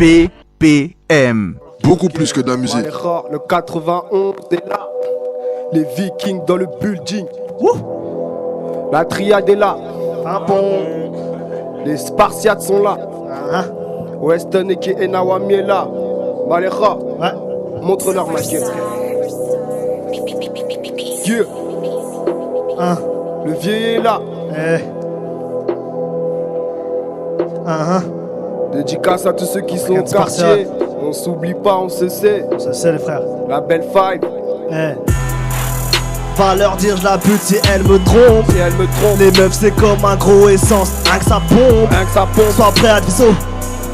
BPM. Beaucoup plus que de la musique. Le 91 est là. Les Vikings dans le building. La triade est là. Les Spartiates sont là. Weston et qui Nawami est là. Maléra. Montre-leur ma gueule. Dieu. Le vieil est là. Dédicace à tous ceux qui sont au quartier. On s'oublie pas, on se sait. On se sait les frères. La belle five. Va leur dire je la bute si elle me trompe. Si elle me trompe. Les meufs c'est comme un gros essence. Rien que ça pompe. Rien que ça pompe. Sois prêt à Disso.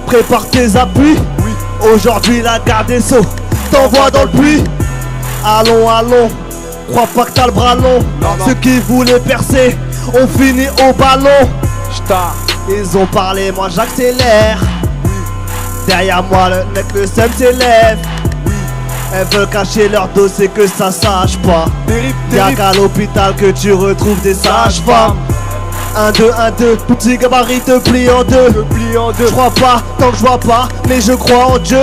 Prépare tes appuis. Oui. Aujourd'hui la garde des sceaux. T'envoie dans le puits. Allons, allons. Crois pas que t'as le bras long. Non. Ceux qui voulaient percer ont fini au ballon. J't'as. Ils ont parlé, moi j'accélère. Derrière moi le seum s'élève. Elles veulent cacher leur dos, c'est que ça sache pas. Y'a qu'à l'hôpital que tu retrouves des sages-femmes. 1, 2, 1, 2, tout petit gabarit te plie en deux. Je crois pas, tant que je vois pas, mais je crois en Dieu.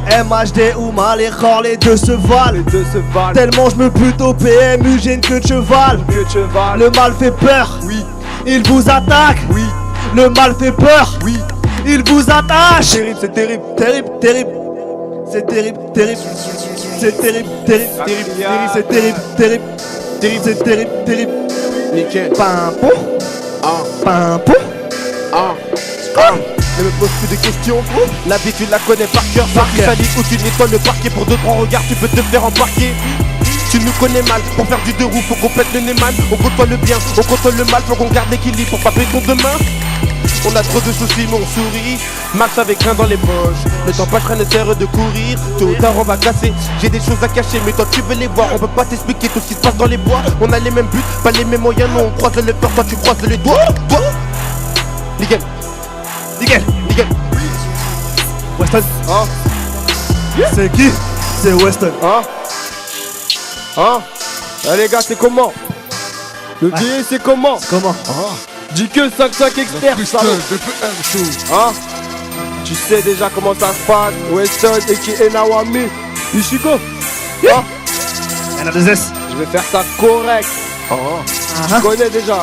MHD ou Maléchor, les deux se valent. Tellement je me bute au PMU, j'ai une queue de cheval. Le mal fait peur, il vous attaque. Le mal fait peur, il vous attache. C'est terrible. C'est terrible. C'est terrible. C'est terrible. Nickel. Pimpo. Ne me pose plus de questions. La vie tu la connais par cœur. Salis où tu nettoies le parquet. Pour 2-3 regards tu peux te faire embarquer. Tu nous connais mal, pour faire du deux roues faut qu'on pète le nez mal. On côtoie le bien, on contrôle le mal. Faut qu'on garde l'équilibre pour pas perdre ton demain. On a trop de soucis mais on sourit. Max avec rien dans les poches. Le temps passe, rien ne sert de courir. Tôt ou tard on va casser. J'ai des choses à cacher mais toi tu veux les voir. On peut pas t'expliquer tout ce qui se passe dans les bois. On a les mêmes buts, pas les mêmes moyens. Non on croise le peur, toi tu croises les doigts. Nickel. Weston. C'est qui? C'est Weston. Eh les gars c'est comment? Le vieil c'est comment? Comment? Dis que 5-5 experts. Tu sais déjà comment ça se passe. Weston et qui Nawami. Ichigo. Elle a des S. Je vais faire ça correct. Tu connais déjà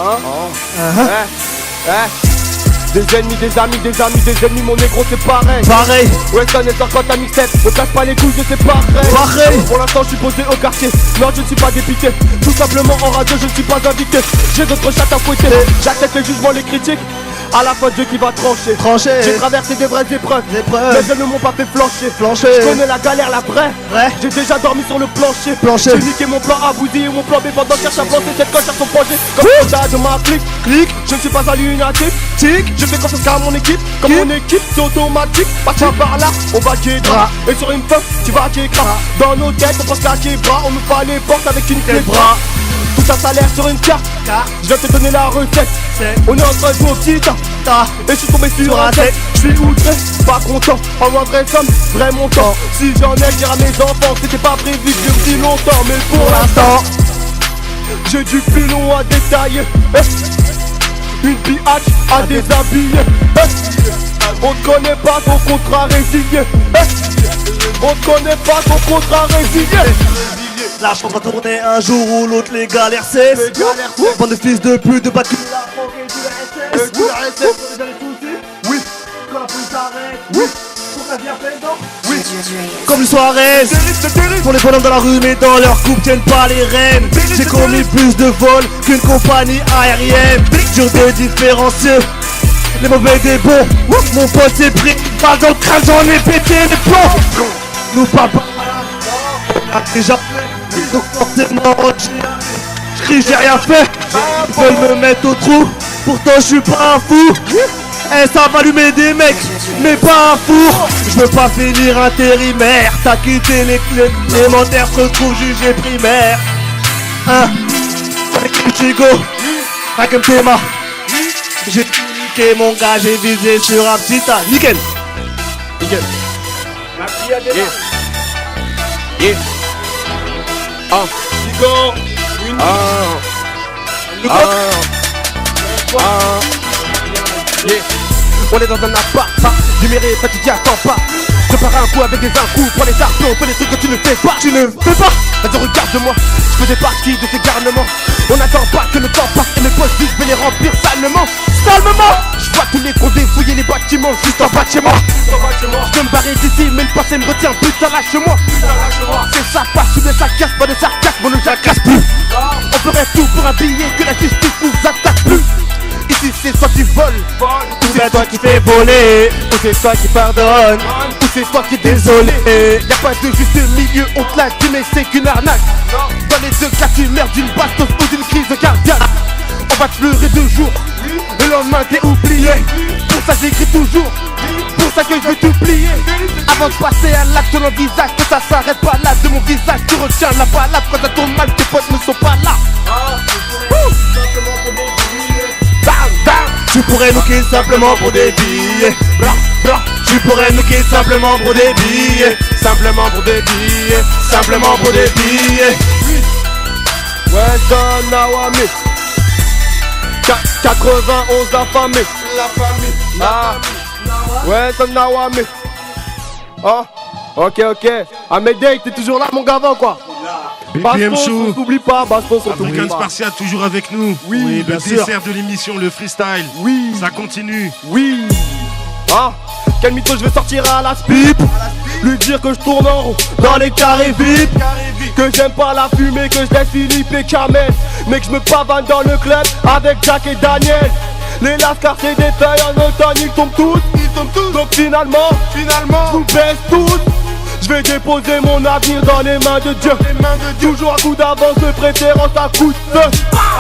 Des ennemis, des ennemis, mon négro c'est pareil. Weston est sorti ta mixtape, on casse pas les couilles, c'est pareil. Pour l'instant je suis posé au quartier, non je ne suis pas dépité. Tout simplement en radio je ne suis pas invité. J'ai d'autres chats à fouetter, j'accepte les jugements, les critiques. À la fin Dieu qui va trancher. J'ai traversé des vraies épreuves. Mais elles ne m'ont pas fait flancher. Je connais la galère, la vraie. J'ai déjà dormi sur le plancher. J'ai niqué mon plan A, bousillé mon plan B pendant que cherche à planter cette coche à son projet. Comme ça de ma clique. Je ne suis pas un lunatique. Je fais confiance à mon équipe. Comme mon équipe c'est automatique. Parti par là, on va quittera. Et sur une fin, tu vas quittera. Dans nos têtes, on pense qu'à qui bras. On nous pas les portes avec une clé de bras. Tout un salaire sur une carte. Je vais te donner la recette. On est en train de jouer au petit tas. Et je suis tombé sur un tête. Je suis outré, pas content. En moi vraie somme, vrai montant. Si j'en ai, je dirai à mes enfants. C'était pas prévu depuis longtemps. Mais pour l'instant, j'ai du filon à détailler. Une biatch à déshabiller. On te connaît pas ton contrat résilié. On te connaît pas ton contrat résilié. La chance va tourner un jour ou l'autre, les galères cessent. Bande de fils de pute, de battus. Oui. Quand la police arrête. Oui. Pour ta vie à plein dents. Oui. Comme le Suarez. Pour les bonhommes dans la rue, mais dans leur coupe tiennent pas les rênes. J'ai commis plus de vols qu'une compagnie aérienne. Dur de différencier les mauvais des bons. Mon pote s'est pris pas dans le crâne, j'en ai pété les plombs. Nous parle pas. Déjà donc forcément je crie j'ai rien fait. Ils veulent me mettre au trou. Pourtant je suis pas un fou. Ça va allumer des mecs mais pas un four. Je veux pas finir intérimaire. T'as quitté l'élémentaire, se retrouve jugé primaire. Avec Ichigo, avec un Théma. J'ai niqué mon gars, j'ai visé sur un petit tas. Nickel. On est dans un appart, numéré, ça tu t'y attends pas. Prépare un coup avec des coups, prends les armes, on fait des trucs que tu ne fais pas. Tu ne fais pas. Vas-y regarde-moi, je faisais partie de ces garnements. On n'attend pas que le temps passe et mes poches disent je vais les remplir salement. Salement. Je vois tous les condés fouiller les bâtiments juste en bas de chez moi. Je veux me barrer d'ici mais le passé me retient, putain lâche-moi. C'est ça passe ou bien ça casse, pas de sarcasme, on ne jacasse plus. On ferait tout pour un billet que la justice nous attaque plus. Ici c'est soit tu voles, ou c'est toi qui fais voler, ou c'est toi qui pardonne, ou c'est toi qui est désolé. Y'a pas de juste milieu, on te l'a dit mais c'est qu'une arnaque. Dans les deux cas tu meurs d'une bastos ou d'une crise cardiaque. On va te pleurer 2 jours, le lendemain t'es oublié. Pour ça j'écris toujours, pour ça que je veux t'oublier. Avant de passer à l'acte de visage, que ça s'arrête pas là de mon visage. Tu retiens la balade quand ça tourne mal, tes potes ne sont pas là. Tu pourrais nooker simplement pour des billets. Tu pourrais nooker simplement pour des billets. Simplement pour des billets, Simplement pour des billets. Weston Nawami 91 la famille. Ah, Weston Nawami. Oh, ok. Amédée, t'es toujours là mon gavant quoi. BPM Show, on t'oublie pas, Bastos, on t'oublie African pas. Spartiate toujours avec nous. Oui, le bien sûr. dessert de l'émission, le freestyle. Oui, Ça continue. oui. Ah, quel mytho je vais sortir à la pipe. Lui dire que je tourne en rond dans les carrés vides. Que j'aime pas la fumée, que je laisse Philippe et Kamel. Mais que je me pavane dans le club avec Jack et Daniel. Les lascars c'est des feuilles en automne, ils tombent tous. Donc finalement, je vous baisse tous. Je vais déposer mon avenir dans les mains de Dieu. Toujours à coup d'avance, de préférence à coup de feu.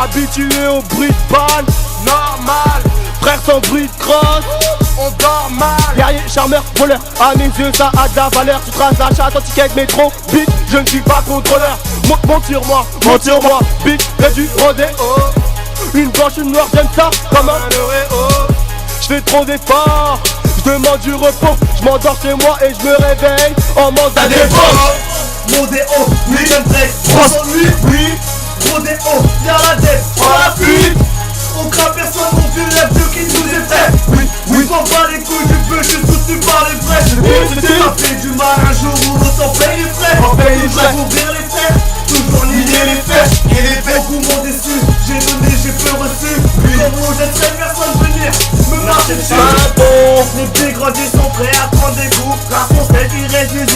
Habitué au bruit de balle, normal. Frère sans bruit de crosse, on dort mal. Guerrier, charmeur, voleur, à mes yeux ça a de la valeur. Tu traces la chatte en ticket métro, bitch, je ne suis pas contrôleur. Monte sur moi, bitch, j'ai du rodéo. Une blanche, une noire, j'aime ça comme un oréo. Je fais trop d'efforts, je demande du repos. Je m'endors chez moi et je me réveille en mandat des forces. Rodéo, oui, j'aime break 308, oui. Rodéo, y'a la tête, on la fuite. On craint personne, on tue les vieux qui nous effraient. Oui, on pas les couilles du peu, je suis soutenu par les vrais. Ça fait du mal un jour où l'autre en paye les frais. Toujours ouvrir les frères, toujours nier les faits. Beaucoup m'ont déçu, j'ai donné, j'ai peu reçu. Comme on jetterait personne venir me marcher dessus. Les dégradés sont prêts à prendre des coups. Car on sait qu'il reste du 08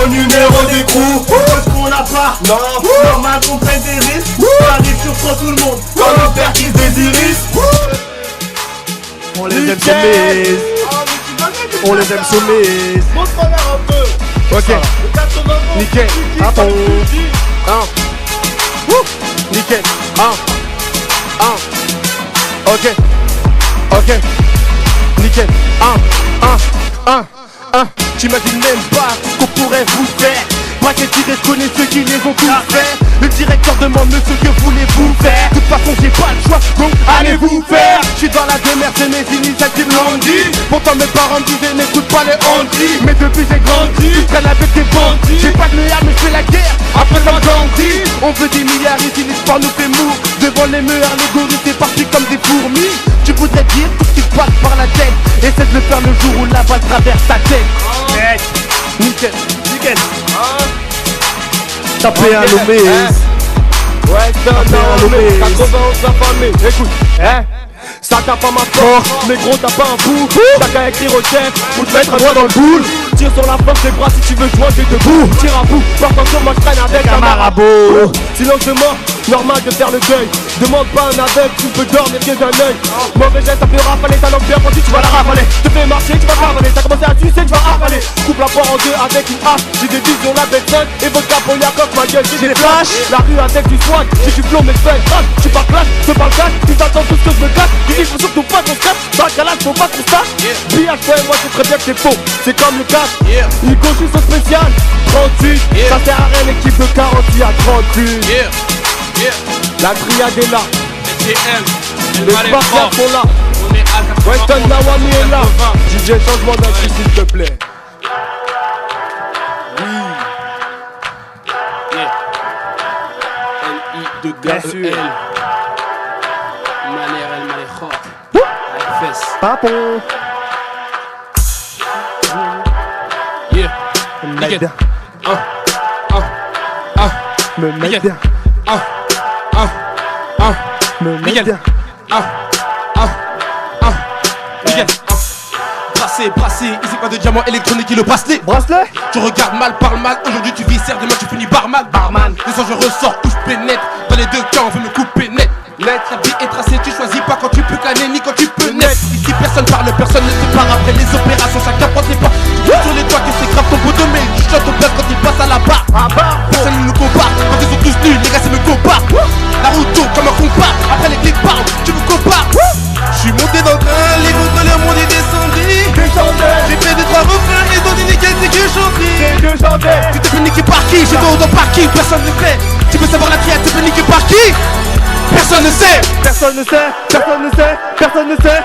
au numéro d'écrou. Parce qu'on n'a pas, normal qu'on prenne des risques. Ça arrive sur tout le monde, comme le père qui se désirise. On les aime soumises. On les aime soumises. Ok, nickel, attends. Nickel, ok, nickel, t'imagines même pas ce qu'on pourrait vous faire. Braquet tiré, je connais ceux qui les ont tous fait. Le directeur demande monsieur que voulez-vous faire. De toute façon j'ai pas le choix, donc allez-vous faire. J'suis dans la demeure, c'est mes initiatives l'ont dit. Pourtant mes parents me disaient n'écoute pas les handis. Mais depuis j'ai grandi, je traîne avec des bandits. J'ai pas de méa mais je fais la guerre, après ça grandit. On veut des milliards ici, l'espoir nous fait mou. Devant les meurs, les gorilles c'est parti comme des fourmis. Tu voudrais dire tout ce qui te passe par la tête. Essaie de le faire le jour où la balle traverse ta tête. Nickel. Tapez un Lomé. Weston Nawami 91 la famille. Écoute, ça tape pas ma force, mais gros t'as pas un coup. T'as qu'à écrire au chef ou te mettre un doigt dans le boule. Tire sur la force des bras si tu veux jouer, t'es debout. Tire à bout, par sur moi je traîne avec un marabout. Sinon je mort, normal de faire le deuil. Demande pas un aveugle, tu peux dormir que d'un œil. Mauvais geste, ça peut rafaler ta langue bien quand tu vas la ravaler. Te fais marcher, tu vas ravaler, t'as commencé à sucer, tu vas avaler. Coupe la poire en deux avec une hache. J'ai des visions, la bête 5 et votre capoyakov, ma gueule, j'ai des flashs. La rue avec du swag, j'ai du flow mais je fais crash. Tu pas clash, je parle cash, tu attends tout ce que je me cache. Ils disent surtout pas ton scratch, dans le calage, faut pas ton stash. Billage, toi et moi c'est très bien que c'est faux, c'est comme le cash. Une gauche sont spécial, 38, ça sert à rien l'équipe de 40 à 38. La triade est là, les Spartiates sont là, Weston Nawami est là. DJ changement d'instru s'il te plaît. Bien sûr. Manière el manejo. Fes. Papon. mec bien. Me mec bien. Me mec bien. Brassé, ici pas de diamant électronique et le bracelet. Bracelet. Tu regardes mal, parle mal, aujourd'hui tu viscères, demain tu finis barman. Le sang je ressors où je pénètre, dans les deux cas on veut me couper net. La vie est tracée, tu choisis pas quand tu peux canner ni quand tu peux naître. Ici personne parle, personne ne sépare après les opérations, chacun prend ses pas. Tu dis sur les toits que c'est grave ton poteau, mais tu chantes au peuple quand il passe à la barre. Personne ne nous compare, quand ils sont tous nuls, les gars c'est me compare. Naruto comme un compas, après les clics parlent, tu me compares. J'suis monté dans le train, les contrôleurs m'ont dit descendez. J'ai fait 2-3 refrains, ils ont dit nickel, c'est que chanter. Tu t'es fait niquer par qui? J'ai fait autant par qui? Personne ne sait. Tu veux savoir la triade, tu t'es fait niquer par qui? Personne ne sait. Personne ne sait. Personne ne sait. Personne ne sait.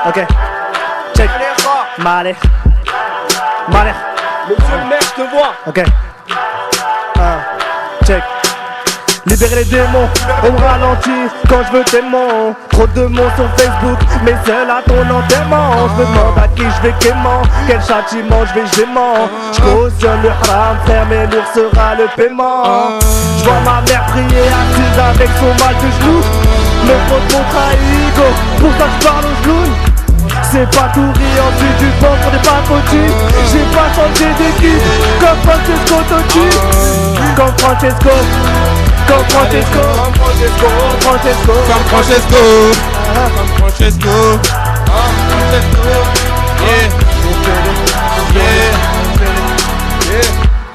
Ok. Check. Malé. Monsieur le mec, je te vois. Ok. Check. Libérer les démons, on me ralentit quand je veux tes mots. Trop de mots sur Facebook, mais seul à ton enterrement. Je me demande à qui je vais quément, quel châtiment je vais gémant. Je cautionne le haram, frère, mais lourd sera le paiement. Je vois ma mère prier assise avec son mal de genou. Mes potes m'ont trahi, go, pour ça je parle aux genoux. C'est pas tout riant, tu penses qu'on n'est pas foutu. J'ai pas changé d'équipe, comme Francesco Totti. Comme Francesco.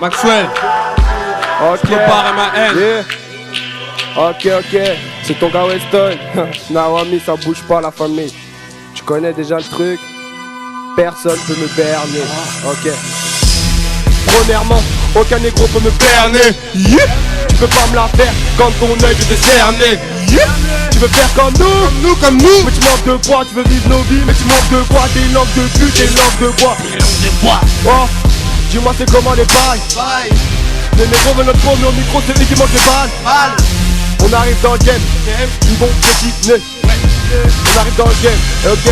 Maxwell. Ok. Ok. C'est ton gars Weston. Naomi, ça bouge pas la famille. Tu connais déjà le truc. Personne peut me berner. Ok. Premièrement, aucun négro peut me berner. Tu peux pas me la faire comme ton œil veut te cerner. Tu veux faire comme nous. Mais tu manques de bois, tu veux vivre nos vies. Mais tu manques de bois, des langues de pute, des langues de bois. Oh, dis-moi c'est comment les bails. Les négros veulent notre premier au micro, c'est eux qui mangent les balles. On arrive dans le game, ils vont petit nez. On arrive dans le game, ok.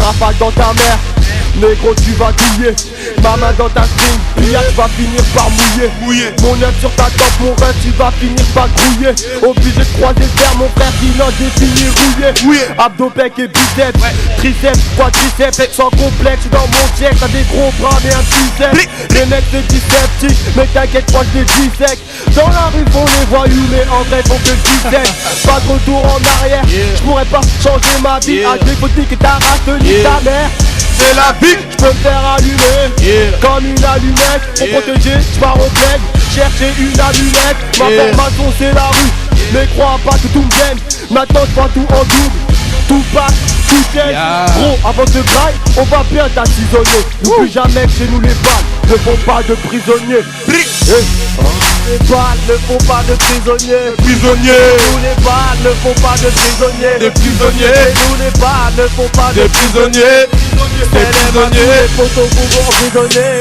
Rafale dans ta mère, négro tu vas douiller. Ma main dans ta string, pillage, tu vas finir par mouiller. Mon œuf sur ta tempe, mon rêve, tu vas finir par grouiller. Obligé de croiser le fer, mon frère, sinon j'ai fini rouillé. Abdos, pec et biceps, triceps, quadriceps, sans complexe, dans mon check, t'as des gros bras mais un biceps. Les mecs c'est diseptiques, mais t'inquiète, moi je les dissèque. Dans la rue font les voyous, mais en vrai font que dissèque. Pas de retour en arrière, j'pourrais pas changer ma vie. À des boutiques et ta race, nique ta mère. C'est la vie, j'peux me faire allumer comme une allumette. Pour protéger, j'pars au bled, chercher une allumette. Ma formation c'est la rue, mais crois pas que tout me gêne. Maintenant j'prends tout en double, tout passe, tout tienne. Gros, avant de graille, on va bien t'assaisonner. N'oublie jamais que chez nous les balles ne font pas de prisonniers. Les balles ne font pas de prisonniers. Nous les balles ne font pas de prisonniers. Nous les balles ne font pas de prisonniers. Les photos pour emprisonner.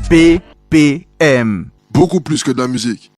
BPM. Beaucoup plus que de la musique.